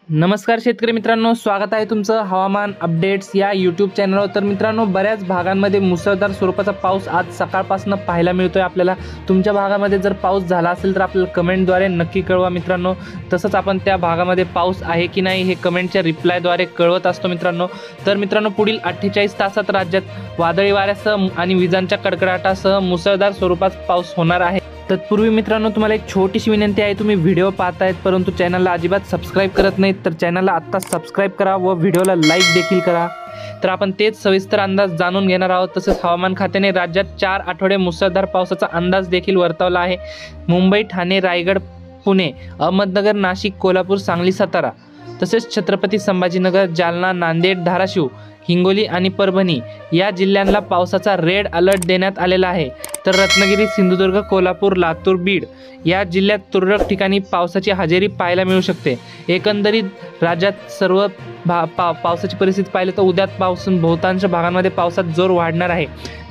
नमस्कार शेतकरी मित्रांनो, स्वागत आहे तुमचं हवामान अपडेट्स या यूट्यूब चॅनलवर। तर मित्रांनो, बऱ्याच भागांमध्ये मुसळधार स्वरूपाचा पाऊस आज सकाळपासून पाहायला मिळतोय आपल्याला। तुमच्या भागामध्ये जर पाऊस झाला असेल तर आपल्याला कमेंटद्वारे नक्की कळवा मित्रांनो। तसंच आपण त्या भागामध्ये पाऊस आहे की नाही हे कमेंटच्या रिप्लायद्वारे कळवत असतो मित्रांनो। तर मित्रांनो, पुढील 48 तासात राज्यात वादळी वाऱ्यासह आणि विजांच्या कडकडाटासह मुसळधार स्वरूपात पाऊस होणार आहे। तत्पूर्वी मित्रांनो, तुम्हाला एक छोटीशी विनंती आहे, तुम्ही व्हिडिओ पाहतायत परंतु चॅनलला अजिबात सबस्क्राइब करत नाहीत तर चॅनलला आत्ता सबस्क्राइब करा व व्हिडिओला लाईक देखील करा। तर आपण तेच सविस्तर अंदाज जाणून घेणार आहोत। तसेच हवामान खात्याने राज्यात 4 आठवडे मुसळधार पावसाचा अंदाज देखील वर्तवला आहे। मुंबई, ठाणे, रायगड, पुणे, अहमदनगर, नाशिक, कोल्हापूर, सांगली, सातारा तसेच छत्रपती संभाजीनगर, जालना, नांदेड, धाराशिव, हिंगोली आणि परभणी या जिल्ह्यांना पावसाचा रेड अलर्ट देण्यात आलेला आहे। तर रत्नागिरी, सिंधुदुर्ग, कोल्हापूर, लातूर, बीड या जिल्ह्यात तुरळक ठिकाणी पावसाची हजेरी पाहायला मिळू शकते। एकंदरीत राज्यात सर्व पावसाची परिस्थिती पाहिली तर उद्यापासून बहुतांश भागांमध्ये पावसात जोर वाढणार आहे।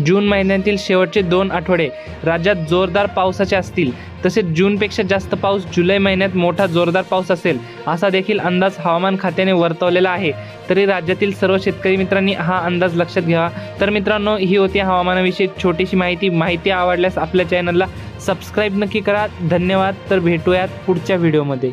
जून महिन्यातील शेवटचे 2 आठवडे राज्यात जोरदार पावसाचे असतील। तसेच जूनपेक्षा जास्त पाऊस जुलै महिन्यात मोठा जोरदार पाऊस असेल असा देखील अंदाज हवामान खात्याने वर्तवलेला आहे। तरी राज्यातील सर्व शेतकरी मित्रांनी हा अंदाज लक्षात घ्यावा। तर मित्रांनो, ही होती हवामानाविषयी छोटीशी माहिती आवडल्यास आपल्या चॅनलला सबस्क्राइब नक्की करा। धन्यवाद। तर भेटूयात पुढच्या व्हिडिओमध्ये।